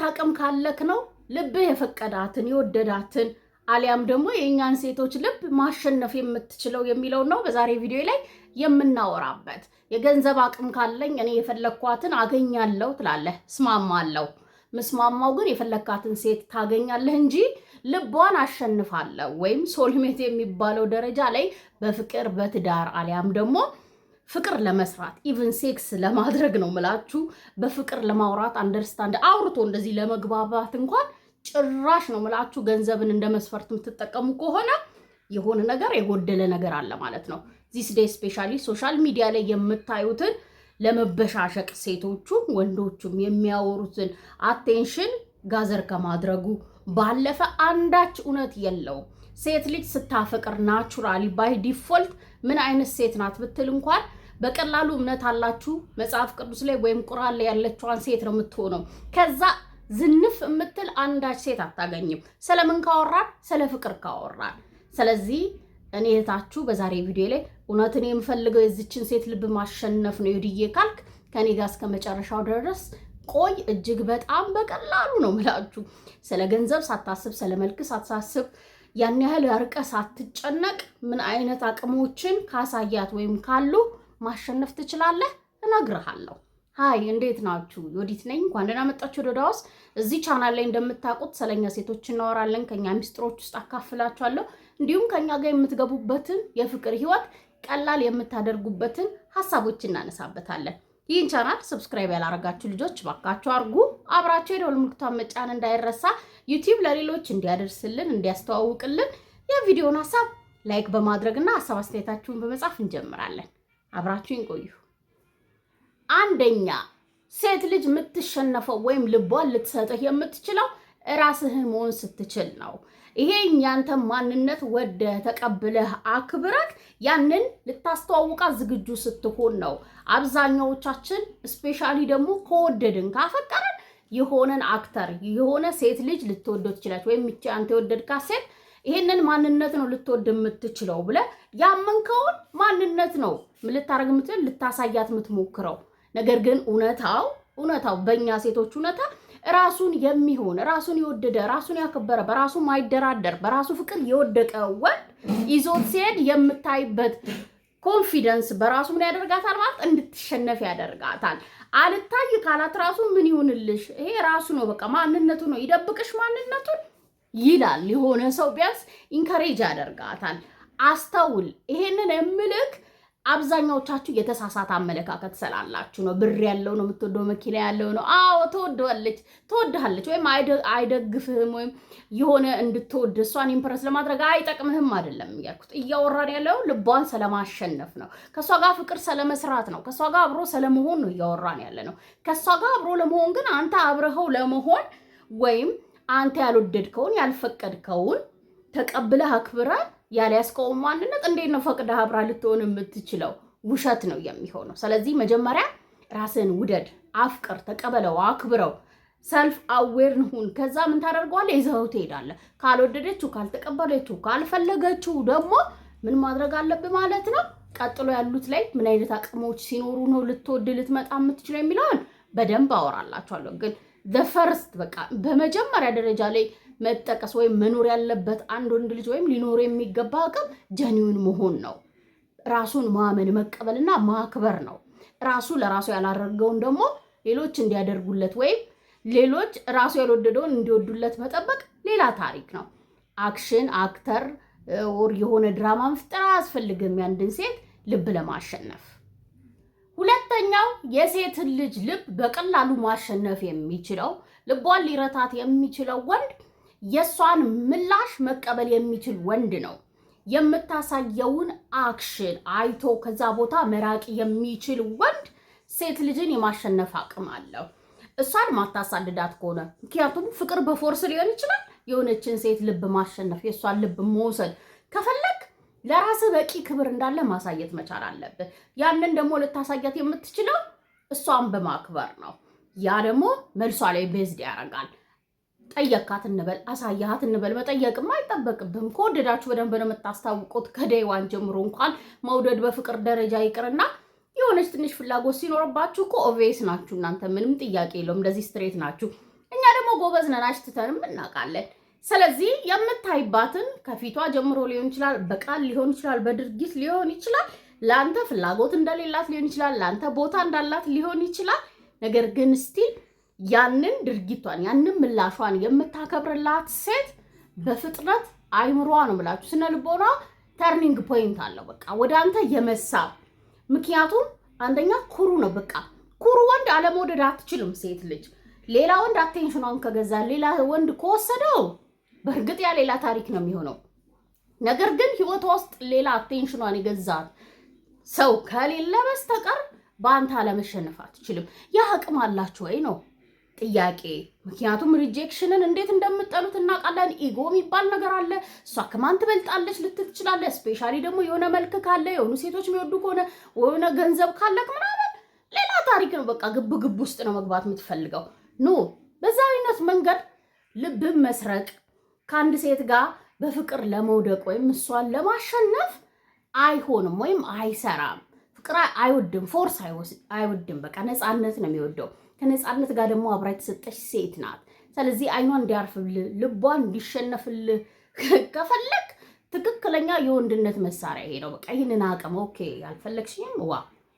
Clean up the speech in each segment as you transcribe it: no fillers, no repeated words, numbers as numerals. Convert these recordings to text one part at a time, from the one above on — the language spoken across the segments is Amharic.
አቅም ካለክ ነው ልብህ የፈቀዳትን የወደዳትን አሊያም ደግሞ የኛን ሴቶች ልብ ማሸነፍ የምትችለው የሚለው ነው በዛሬ ቪዲዮ ላይ የምናወራበት። የገንዘብ አቅም ካለኝ እኔ የፈለኳትን አገኛለሁ ትላለህ፣ እስማማለሁ። መስማማው ግን የፈለካትን ሴት ታገኛለህ እንጂ ልቧን አሸንፋለሁ ወይም ሶልሜት የሚባለው ደረጃ ላይ በፍቅር በትዳር አሊያም ደግሞ ፍቅር ለመስራት ኢቭን ሴክስ ለማድረግ ነው ምላችሁ፣ በፍቅር ለማውራት አንደርስታንድ አውርቶ እንደዚህ ለመግባባት እንኳን ጭራሽ ነው ምላችሁ ገንዘብን እንደ መስፈርት የምትጠቀሙ ከሆነ የሆነ ነገር የጎደለ ነገር አለ ማለት ነው። ዚስ ዴይ ስፔሻሊ ሶሻል ሚዲያ ላይ የምታዩትን ለመበሻሸቅ ሴቶቹም ወንዶቹም የሚያወሩትን አቴንሽን ጋዘር ከማድረጉ ባለፈ አንዳች እውነት የለውም። ሴት ልጅ ስታፈቅር ናቹራሊ ባይ ዲፎልት ምን አይነት ሴት ናት ብትል እንኳን በቀላሉ እምነት አላችሁ መጽሐፍ ቅዱስ ላይ ወይም ቁርአን ላይ ያለችዋን ሴት ነው የምትሆነው። ከዛ ዝንፍ የምትል አንዳች ሴት አታገኝም። ስለምን ካወራን? ስለ ፍቅር ካወራን። ስለዚህ እኔ እህታችሁ በዛሬ ቪዲዮ ላይ እውነትን የምፈልገው የዚችን ሴት ልብ ማሸነፍ ነው ይድዬ ካልክ ከኔ ጋር እስከ መጨረሻው ድረስ ቆይ። እጅግ በጣም በቀላሉ ነው ምላችሁ። ስለ ገንዘብ ሳታስብ፣ ስለ መልክ ሳታስብ፣ ያን ያህል አርቀ ሳትጨነቅ ምን አይነት አቅሞችን ካሳያት ወይም ካሉ ማሸነፍ ትችላለህ እነግርሃለሁ። ሃይ እንዴት ናችሁ? ዮዲት ነኝ። እንኳን ደህና መጣችሁ ወደ ዳውስ። እዚህ ቻናል ላይ እንደምታውቁት ስለኛ ሴቶች እናወራለን፣ ከኛ ሚስጥሮች ውስጥ አካፍላችኋለሁ። እንዲሁም ከኛ ጋር የምትገቡበትን የፍቅር ህይወት ቀላል የምታደርጉበትን ሐሳቦች እናነሳበታለን። ይህን ቻናል ሰብስክራይብ ያላረጋችሁ ልጆች ባካችሁ አርጉ። አብራችሁ የደወል ምልክቱን መጫን እንዳይረሳ። ዩቲዩብ ለሌሎች እንዲያደርስልን እንዲያስተዋውቅልን የቪዲዮውን ሐሳብ ላይክ በማድረግና ሐሳብ አስተያየታችሁን በመጻፍ እንጀምራለን። አብራችሁን ቆዩ። አንደኛ ሴት ልጅ የምትሸነፈው ወይም ልቧን ልትሰጥህ የምትችለው ራስህን መሆን ስትችል ነው። ይሄ ያንተ ማንነት ወደ ተቀብለህ አክብረህ ያንን ልታስተዋውቃት ዝግጁ ስትሆን ነው። አብዛኛዎቻችን ስፔሻሊ ደግሞ ከወደድን ካፈቀረን የሆነን አክተር የሆነ ሴት ልጅ ልትወደው ትችላለች ወይም እቺ አንተ የወደድካት ሴት ይሄንን ማንነት ነው ልትወድ የምትችለው ብለህ ያመንከውን ማንነት ነው ልታረግ የምትችል ልታሳያት የምትሞክረው። ነገር ግን እውነታው በእኛ ሴቶች እውነታ ራሱን የሚሆን ራሱን የወደደ ራሱን ያከበረ በራሱ ማይደራደር በራሱ ፍቅር የወደቀ ወንድ ይዞት ሲሄድ የምታይበት ኮንፊደንስ በራሱ ምን ያደርጋታል ማለት እንድትሸነፍ ያደርጋታል። አልታይ ካላት ራሱ ምን ይሁንልሽ ይሄ ራሱ ነው በቃ ማንነቱ ነው ይደብቅሽ ማንነቱን ይላል። የሆነ ሰው ቢያንስ ኢንከሬጅ ያደርጋታል። አስተውል። ይሄንን እምልክ አብዛኛዎቻችሁ የተሳሳተ አመለካከት ስላላችሁ ነው። ብር ያለው ነው የምትወደው፣ መኪና ያለው ነው። አዎ ትወድሃለች ወይም አይደግፍህም ወይም የሆነ እንድትወድ እሷን ኢምፕረስ ለማድረግ አይጠቅምህም አይደለም ያልኩት። እያወራን ያለው ልቧን ስለማሸነፍ ነው። ከሷ ጋር ፍቅር ስለመስራት ነው። ከሷ ጋር አብሮ ስለመሆን ነው እያወራን ያለ ነው። ከሷ ጋር አብሮ ለመሆን ግን አንተ አብረኸው ለመሆን ወይም አንተ ያልወደድከውን ያልፈቀድከውን ተቀብለህ አክብረህ ያልያዝከው ማንነት እንዴት ነው ፈቅደህ አብራ ልትሆን የምትችለው? ውሸት ነው የሚሆነው። ስለዚህ መጀመሪያ ራስን ውደድ፣ አፍቅር፣ ተቀበለው፣ አክብረው፣ ሰልፍ አዌር ሁን። ከዛ ምን ታደርገዋለህ? ይዘኸው ትሄዳለህ። ካልወደደችው፣ ካልተቀበለችው፣ ካልፈለገችው ደግሞ ምን ማድረግ አለብህ ማለት ነው? ቀጥሎ ያሉት ላይ ምን አይነት አቅሞች ሲኖሩ ነው ልትወድ ልትመጣ የምትችለው የሚለውን በደንብ አወራላችኋለሁ። ግን ፈርስት በቃ በመጀመሪያ ደረጃ ላይ መጠቀስ ወይም መኖር ያለበት አንድ ወንድ ልጅ ወይም ሊኖር የሚገባ አቅም ጀኒውን መሆን ነው። ራሱን ማመን መቀበልና ማክበር ነው። ራሱ ለራሱ ያላደረገውን ደግሞ ሌሎች እንዲያደርጉለት ወይም ሌሎች ራሱ ያልወደደውን እንዲወዱለት መጠበቅ ሌላ ታሪክ ነው። አክሽን አክተር ወር የሆነ ድራማ መፍጠር አያስፈልግም ያንድን ሴት ልብ ለማሸነፍ። ሁለተኛው የሴትን ልጅ ልብ በቀላሉ ማሸነፍ የሚችለው ልቧን ሊረታት የሚችለው ወንድ የሷን ምላሽ መቀበል የሚችል ወንድ ነው። የምታሳየውን አክሽን አይቶ ከዛ ቦታ መራቅ የሚችል ወንድ ሴት ልጅን የማሸነፍ አቅም አለው። እሷን ማታሳድዳት ከሆነ ምክንያቱም ፍቅር በፎርስ ሊሆን ይችላል። የሆነችን ሴት ልብ ማሸነፍ የሷን ልብ መውሰድ ከፈለግ ለራስህ በቂ ክብር እንዳለ ማሳየት መቻል አለብህ። ያንን ደግሞ ልታሳያት የምትችለው እሷን በማክበር ነው። ያ ደግሞ መልሷ ላይ ቤዝድ ያደርጋል። ጠየካት እንበል አሳያት እንበል መጠየቅም አይጠበቅብህም። ከወደዳችሁ በደንብ ነው የምታስታውቁት። ከደይዋን ጀምሮ እንኳን መውደድ በፍቅር ደረጃ ይቅርና የሆነች ትንሽ ፍላጎት ሲኖርባችሁ እኮ ኦቬስ ናችሁ እናንተ፣ ምንም ጥያቄ የለውም። እንደዚህ ስትሬት ናችሁ። እኛ ደግሞ ጎበዝ ነን፣ አሽትተንም እናውቃለን። ስለዚህ የምታይባትን ከፊቷ ጀምሮ ሊሆን ይችላል፣ በቃል ሊሆን ይችላል፣ በድርጊት ሊሆን ይችላል፣ ለአንተ ፍላጎት እንደሌላት ሊሆን ይችላል፣ ለአንተ ቦታ እንዳላት ሊሆን ይችላል። ነገር ግን ስቲል ያንን ድርጊቷን ያንን ምላሿን የምታከብርላት ሴት በፍጥነት አይምሯ ነው ብላችሁ ስነ ልቦና ተርኒንግ ፖይንት አለው። በቃ ወደ አንተ የመሳብ ምክንያቱም አንደኛ ኩሩ ነው። በቃ ኩሩ ወንድ አለመውደድ አትችልም ሴት ልጅ። ሌላ ወንድ አቴንሽኗን ከገዛ ሌላ ወንድ ከወሰደው በእርግጥ ያ ሌላ ታሪክ ነው የሚሆነው። ነገር ግን ህይወቷ ውስጥ ሌላ አቴንሽኗን የገዛት ሰው ከሌለ በስተቀር በአንተ አለመሸነፍ አትችልም። ያ አቅም አላችሁ ወይ ነው ጥያቄ። ምክንያቱም ሪጀክሽንን እንዴት እንደምጠሉት እናውቃለን። ኢጎ የሚባል ነገር አለ። እሷ ከማን ትበልጣለች ልትል ትችላለህ። ስፔሻሊ ደግሞ የሆነ መልክ ካለ የሆኑ ሴቶች የሚወዱ ከሆነ የሆነ ገንዘብ ካለክ ምናምን ሌላ ታሪክ ነው። በቃ ግብ ግብ ውስጥ ነው መግባት የምትፈልገው። ኖ በዛ አይነት መንገድ ልብን መስረቅ ከአንድ ሴት ጋር በፍቅር ለመውደቅ ወይም እሷን ለማሸነፍ አይሆንም ወይም አይሰራም። ፍቅር አይወድም፣ ፎርስ አይወድም። በቃ ነፃነት ነው የሚወደው። ከነፃነት ጋር ደግሞ አብራ የተሰጠች ሴት ናት። ስለዚህ አይኗን እንዲያርፍልህ ልቧን እንዲሸነፍልህ ከፈለግ ትክክለኛ የወንድነት መሳሪያ ይሄ ነው። በቃ ይህንን አቅም ኦኬ ያልፈለግሽኝም ዋ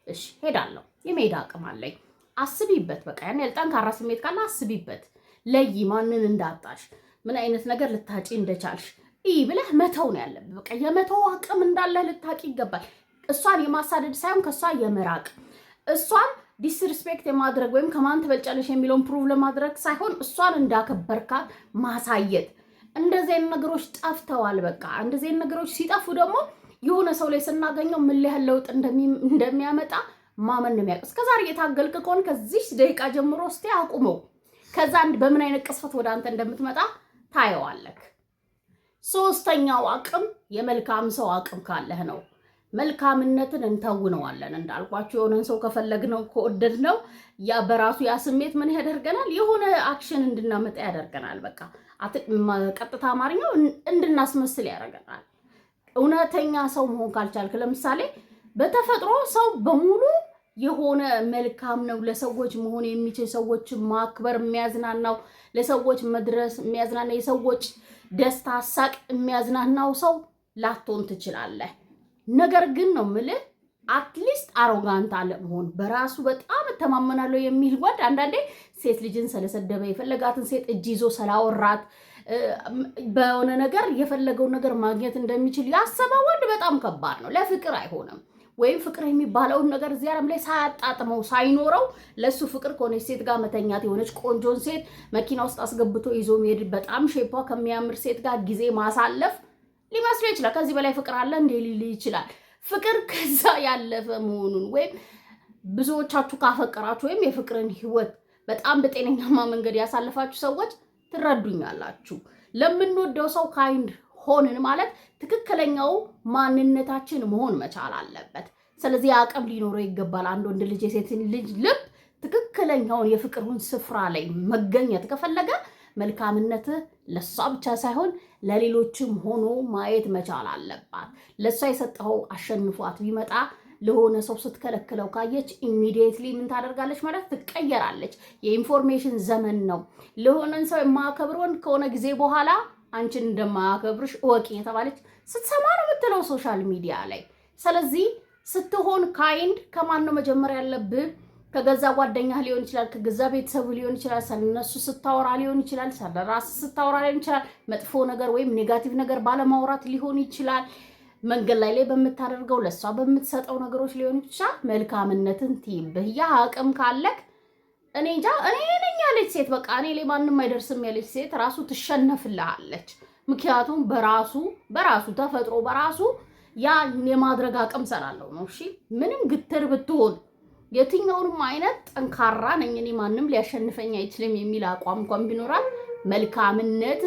እሺ ሄዳለሁ፣ የመሄድ አቅም አለኝ። አስቢበት። በቃ ያን ያህል ጠንካራ ስሜት ካለ አስቢበት። ለይ ማንን እንዳጣሽ ምን አይነት ነገር ልታጪ እንደቻልሽ ብለህ መተው ነው ያለብህ። በቃ የመተው አቅም እንዳለህ ልታቂ ይገባል። እሷን የማሳደድ ሳይሆን ከሷ የመራቅ እሷን ዲስሪስፔክት የማድረግ ወይም ከማን ትበልጫለሽ የሚለውን ፕሩቭ ለማድረግ ሳይሆን እሷን እንዳከበርካት ማሳየት። እንደዚህ አይነት ነገሮች ጠፍተዋል። በቃ እንደዚህ አይነት ነገሮች ሲጠፉ ደግሞ የሆነ ሰው ላይ ስናገኘው ምን ያህል ለውጥ እንደሚያመጣ ማመን ነው የሚያውቅ። እስከዛሬ የታገልክ ከሆነ ከዚህ ደቂቃ ጀምሮ እስቲ አቁመው። ከዛ በምን አይነት ቅስፈት ወደ አንተ እንደምትመጣ ታየዋለክ። ሶስተኛው አቅም የመልካም ሰው አቅም ካለህ ነው። መልካምነትን እንተውነዋለን። እንዳልኳችሁ የሆነን ሰው ከፈለግነው ከወደድነው ያ በራሱ ያ ስሜት ምን ያደርገናል? የሆነ አክሽን እንድናመጣ ያደርገናል። በቃ ቀጥታ አማርኛው እንድናስመስል ያደርገናል። እውነተኛ ሰው መሆን ካልቻልክ፣ ለምሳሌ በተፈጥሮ ሰው በሙሉ የሆነ መልካም ነው፣ ለሰዎች መሆን የሚችል ሰዎችን ማክበር የሚያዝናናው፣ ለሰዎች መድረስ የሚያዝናና፣ የሰዎች ደስታ ሳቅ የሚያዝናናው ሰው ላትሆን ትችላለህ። ነገር ግን ነው የምልህ አትሊስት አሮጋንት አለመሆን፣ በራሱ በጣም እተማመናለሁ የሚል ወንድ አንዳንዴ ሴት ልጅን ስለሰደበ የፈለጋትን ሴት እጅ ይዞ ስላወራት በሆነ ነገር የፈለገውን ነገር ማግኘት እንደሚችል ያሰበ ወንድ በጣም ከባድ ነው። ለፍቅር አይሆንም። ወይም ፍቅር የሚባለውን ነገር እዚህ ዓለም ላይ ሳያጣጥመው ሳይኖረው ለሱ ፍቅር ከሆነች ሴት ጋር መተኛት፣ የሆነች ቆንጆን ሴት መኪና ውስጥ አስገብቶ ይዞ መሄድ፣ በጣም ሼፓ ከሚያምር ሴት ጋር ጊዜ ማሳለፍ ሊመስለው ይችላል። ከዚህ በላይ ፍቅር አለ እንዴ ሊል ይችላል። ፍቅር ከዛ ያለፈ መሆኑን ወይም ብዙዎቻችሁ ካፈቀራችሁ ወይም የፍቅርን ህይወት በጣም በጤነኛማ መንገድ ያሳለፋችሁ ሰዎች ትረዱኛላችሁ። ለምንወደው ሰው ካይንድ ሆንን ማለት ትክክለኛው ማንነታችን መሆን መቻል አለበት። ስለዚህ አቅም ሊኖረው ይገባል። አንድ ወንድ ልጅ የሴትን ልጅ ልብ ትክክለኛውን የፍቅሩን ስፍራ ላይ መገኘት ከፈለገ መልካምነት ለሷ ብቻ ሳይሆን ለሌሎችም ሆኖ ማየት መቻል አለባት። ለሷ የሰጠው አሸንፏት ቢመጣ ለሆነ ሰው ስትከለክለው ካየች ኢሚዲየትሊ ምን ታደርጋለች ማለት ትቀየራለች። የኢንፎርሜሽን ዘመን ነው። ለሆነን ሰው የማያከብረውን ከሆነ ጊዜ በኋላ አንቺን እንደማያከብርሽ እወቂ የተባለች ስትሰማ ነው የምትለው ሶሻል ሚዲያ ላይ። ስለዚህ ስትሆን ካይንድ ከማን ነው መጀመሪያ ያለብህ? ከገዛ ጓደኛህ ሊሆን ይችላል፣ ከገዛ ቤተሰቡ ሊሆን ይችላል፣ ስለነሱ ስታወራ ሊሆን ይችላል፣ ስለራስ ስታወራ ሊሆን ይችላል፣ መጥፎ ነገር ወይም ኔጋቲቭ ነገር ባለማውራት ሊሆን ይችላል፣ መንገድ ላይ በምታደርገው ለሷ በምትሰጠው ነገሮች ሊሆን ይችላል። መልካምነትን ትይብህ። ያ አቅም ካለክ እኔ እንጃ እኔ ነኝ ያለች ሴት በቃ እኔ ላይ ማንም አይደርስም ያለች ሴት ራሱ ትሸነፍልሃለች። ምክንያቱም በራሱ ተፈጥሮ በራሱ ያ የማድረግ አቅም ስላለው ነው። እሺ ምንም ግትር ብትሆን የትኛውንም አይነት ጠንካራ ነኝ እኔ ማንም ሊያሸንፈኝ አይችልም የሚል አቋም እንኳን ቢኖራል መልካምነት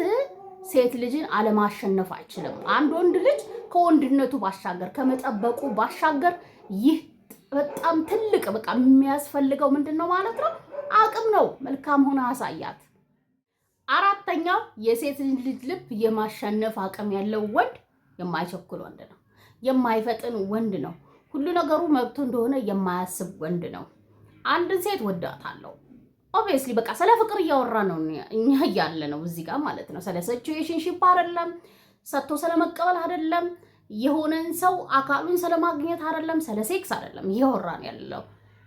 ሴት ልጅን አለማሸነፍ አይችልም። አንድ ወንድ ልጅ ከወንድነቱ ባሻገር ከመጠበቁ ባሻገር ይህ በጣም ትልቅ በቃ የሚያስፈልገው ምንድነው ማለት ነው? አቅም ነው። መልካም ሆነ አሳያት። አራተኛው የሴት ልጅ ልብ የማሸነፍ አቅም ያለው ወንድ የማይቸኩል ወንድ ነው። የማይፈጥን ወንድ ነው። ሁሉ ነገሩ መብቱ እንደሆነ የማያስብ ወንድ ነው። አንድን ሴት ወዳታለሁ ኦብቪየስሊ በቃ ስለ ፍቅር እያወራ ነው እኛ ያለ ነው እዚህ ጋር ማለት ነው። ስለ ሲቹዌሽንሺፕ አይደለም፣ ሰጥቶ ስለመቀበል አይደለም፣ የሆነን ሰው አካሉን ስለማግኘት አይደለም፣ ስለ ሴክስ አይደለም እያወራን ያለው፣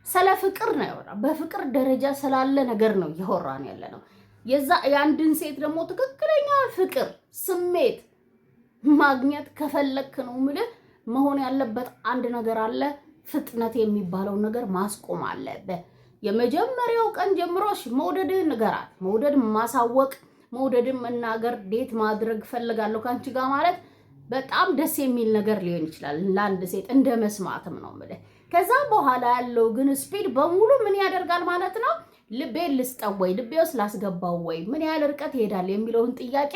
ስለ ፍቅር ነው ያወራ። በፍቅር ደረጃ ስላለ ነገር ነው እያወራን ያለ ነው። የአንድን ሴት ደግሞ ትክክለኛ ፍቅር ስሜት ማግኘት ከፈለክ ነው የምልህ መሆን ያለበት አንድ ነገር አለ። ፍጥነት የሚባለው ነገር ማስቆም አለብህ። የመጀመሪያው ቀን ጀምሮሽ መውደድህን ንገራት። መውደድ ማሳወቅ፣ መውደድን መናገር፣ ዴት ማድረግ ፈልጋለሁ ካንቺ ጋር ማለት በጣም ደስ የሚል ነገር ሊሆን ይችላል ለአንድ ሴት እንደ መስማትም ነው የምልህ። ከዛ በኋላ ያለው ግን ስፒድ በሙሉ ምን ያደርጋል ማለት ነው? ልቤን ልስጠው ወይ ልቤ ውስጥ ላስገባው ወይ ምን ያህል ርቀት ይሄዳል የሚለውን ጥያቄ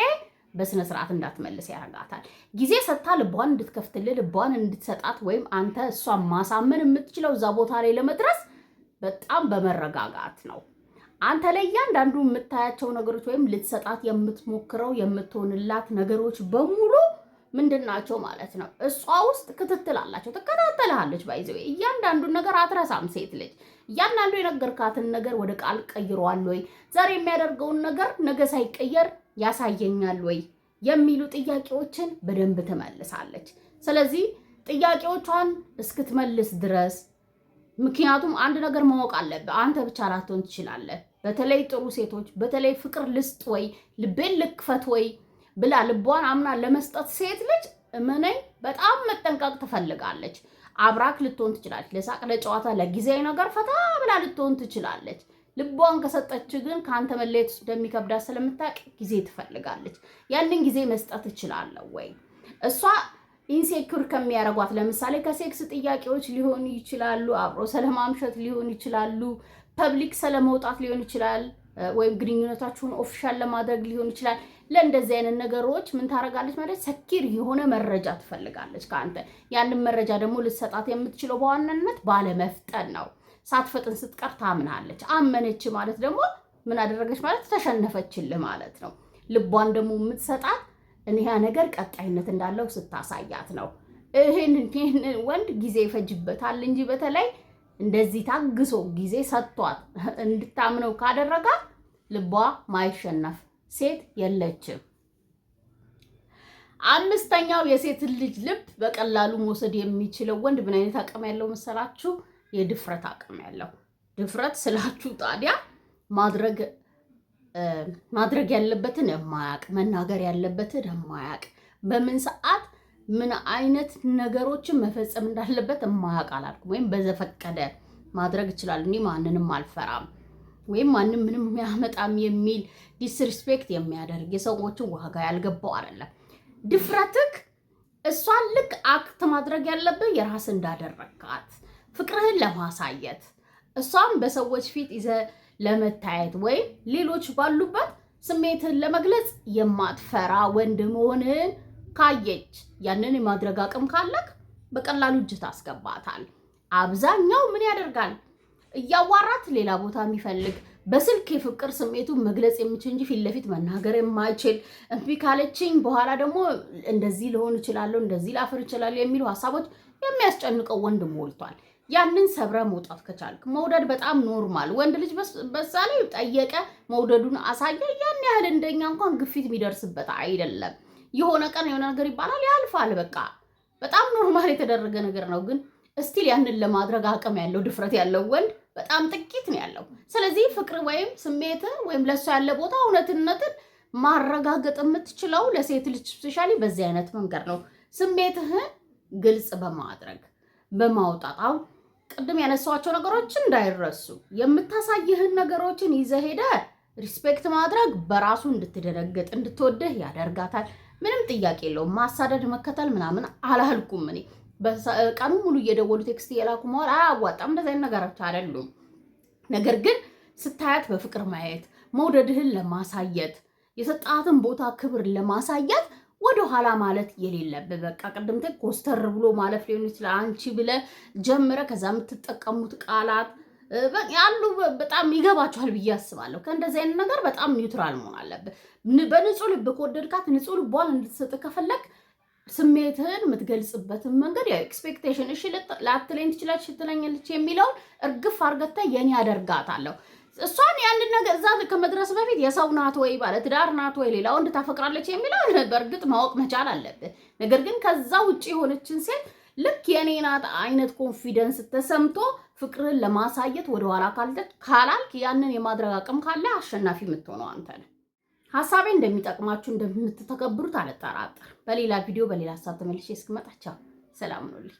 በስነ ስርዓት እንዳትመልስ ያደርጋታል። ጊዜ ሰጥታ ልቧን እንድትከፍትልህ ልቧን እንድትሰጣት ወይም አንተ እሷን ማሳመን የምትችለው እዛ ቦታ ላይ ለመድረስ በጣም በመረጋጋት ነው። አንተ ላይ እያንዳንዱ የምታያቸው ነገሮች ወይም ልትሰጣት የምትሞክረው የምትሆንላት ነገሮች በሙሉ ምንድናቸው ማለት ነው? እሷ ውስጥ ክትትል አላቸው። ትከታተልሃለች። ባይዘው እያንዳንዱን ነገር አትረሳም ሴት ልጅ። እያንዳንዱ የነገርካትን ነገር ወደ ቃል ቀይሯል ወይ፣ ዛሬ የሚያደርገውን ነገር ነገ ሳይቀየር ያሳየኛል ወይ የሚሉ ጥያቄዎችን በደንብ ትመልሳለች። ስለዚህ ጥያቄዎቿን እስክትመልስ ድረስ ምክንያቱም አንድ ነገር ማወቅ አለብህ። አንተ ብቻ ላትሆን ትችላለህ። በተለይ ጥሩ ሴቶች በተለይ ፍቅር ልስጥ ወይ ልቤን ልክፈት ወይ ብላ ልቧን አምና ለመስጠት ሴት ልጅ እመነኝ በጣም መጠንቀቅ ትፈልጋለች። አብራክ ልትሆን ትችላለች። ለሳቅ ለጨዋታ ለጊዜያዊ ነገር ፈታ ብላ ልትሆን ትችላለች። ልቧን ከሰጠች ግን ከአንተ መለየት እንደሚከብዳት ስለምታውቅ ጊዜ ትፈልጋለች። ያንን ጊዜ መስጠት እችላለሁ ወይ? እሷ ኢንሴኩር ከሚያረጓት ለምሳሌ ከሴክስ ጥያቄዎች ሊሆኑ ይችላሉ፣ አብሮ ስለማምሸት ሊሆን ይችላሉ፣ ፐብሊክ ስለመውጣት ሊሆን ይችላል፣ ወይም ግንኙነታችሁን ኦፊሻል ለማድረግ ሊሆን ይችላል። ለእንደዚህ አይነት ነገሮች ምን ታደርጋለች ማለት ሰኪር የሆነ መረጃ ትፈልጋለች ከአንተ። ያንን መረጃ ደግሞ ልትሰጣት የምትችለው በዋናነት ባለመፍጠን ነው። ሳትፈጥን ስትቀር ታምናለች። አመነች ማለት ደግሞ ምን አደረገች ማለት ተሸነፈችልህ ማለት ነው። ልቧን ደግሞ የምትሰጣት ያ ነገር ቀጣይነት እንዳለው ስታሳያት ነው። ይሄንን ወንድ ጊዜ ይፈጅበታል እንጂ በተለይ እንደዚህ ታግሶ ጊዜ ሰጥቷት እንድታምነው ካደረጋት ልቧ ማይሸነፍ ሴት የለችም። አምስተኛው የሴት ልጅ ልብ በቀላሉ መውሰድ የሚችለው ወንድ ምን አይነት አቅም ያለው መሰላችሁ? የድፍረት አቅም ያለው። ድፍረት ስላችሁ ታዲያ ማድረግ ያለበትን የማያውቅ መናገር ያለበትን የማያውቅ በምን ሰዓት ምን አይነት ነገሮችን መፈጸም እንዳለበት የማያውቅ አላልኩም። ወይም በዘፈቀደ ማድረግ ይችላል እኔ ማንንም አልፈራም ወይም ማንም ምንም የሚያመጣም የሚል ዲስሪስፔክት የሚያደርግ የሰዎችን ዋጋ ያልገባው አይደለም። ድፍረትክ እሷን ልክ አክት ማድረግ ያለብህ የራስ እንዳደረካት ፍቅርህን ለማሳየት እሷን በሰዎች ፊት ይዘ ለመታየት ወይም ሌሎች ባሉበት ስሜትህን ለመግለጽ የማትፈራ ወንድ መሆንህን ካየች ያንን የማድረግ አቅም ካለክ በቀላሉ እጅ ታስገባታል። አብዛኛው ምን ያደርጋል? እያዋራት ሌላ ቦታ የሚፈልግ በስልክ የፍቅር ስሜቱን መግለጽ የሚችል እንጂ ፊት ለፊት መናገር የማይችል እምቢ ካለችኝ በኋላ ደግሞ እንደዚህ ልሆን እችላለሁ፣ እንደዚህ ላፍር እችላለሁ የሚሉ ሀሳቦች የሚያስጨንቀው ወንድ ሞልቷል። ያንን ሰብረ መውጣት ከቻልክ መውደድ በጣም ኖርማል። ወንድ ልጅ በዛ ላይ ጠየቀ መውደዱን አሳየ ያን ያህል እንደኛ እንኳን ግፊት የሚደርስበት አይደለም። የሆነ ቀን የሆነ ነገር ይባላል ያልፋል። በቃ በጣም ኖርማል የተደረገ ነገር ነው። ግን እስቲል ያንን ለማድረግ አቅም ያለው ድፍረት ያለው ወንድ በጣም ጥቂት ነው ያለው። ስለዚህ ፍቅር ወይም ስሜትን ወይም ለሷ ያለ ቦታ እውነትነትን ማረጋገጥ የምትችለው ለሴት ልጅ ስፔሻሊ በዚህ አይነት መንገድ ነው። ስሜትህን ግልጽ በማድረግ በማውጣት አሁን ቅድም ያነሳኋቸው ነገሮችን እንዳይረሱ የምታሳይህን ነገሮችን ይዘህ ሄደህ ሪስፔክት ማድረግ በራሱ እንድትደነገጥ እንድትወድህ ያደርጋታል። ምንም ጥያቄ የለውም። ማሳደድ መከተል ምናምን አላልኩም እኔ ቀኑ ሙሉ እየደወሉ ቴክስት እየላኩ መዋል አያዋጣም። እንደዚህ አይነት ነገሮች አይደሉም። ነገር ግን ስታያት በፍቅር ማየት መውደድህን ለማሳየት የሰጣትን ቦታ ክብር ለማሳየት ወደ ኋላ ማለት የሌለብህ በቃ ቅድም ኮስተር ብሎ ማለፍ ሊሆን ይችላል። አንቺ ብለህ ጀምረ ከዛ የምትጠቀሙት ቃላት ያሉ በጣም ይገባችኋል ብዬ አስባለሁ። ከእንደዚህ አይነት ነገር በጣም ኒውትራል መሆን አለብህ። በንጹህ ልብ ከወደድካት ንጹህ ልቧን እንድትሰጥ ከፈለግ ስሜትህን የምትገልጽበትን መንገድ ያው ኤክስፔክቴሽን እሺ ላትለኝ ትችላለች ትለኛለች የሚለውን እርግፍ አርገታ የኔ አደርጋታለሁ። እሷን ያንን ነገር እዛ ከመድረስ በፊት የሰው ናት ወይ ባለትዳር ናት ወይ ሌላ ወንድ ታፈቅራለች የሚለውን በእርግጥ ማወቅ መቻል አለብህ። ነገር ግን ከዛ ውጪ የሆነችን ሴት ልክ የኔ ናት አይነት ኮንፊደንስ ተሰምቶ ፍቅርን ለማሳየት ወደኋላ ካላልክ ያንን የማድረግ አቅም ካለ አሸናፊ የምትሆነው አንተ ነህ። ሀሳቤ እንደሚጠቅማችሁ እንደምትተገብሩት አልጠራጠር። በሌላ ቪዲዮ በሌላ ሀሳብ ተመልሼ እስክመጣ ቻው፣ ሰላም ሁኑልኝ።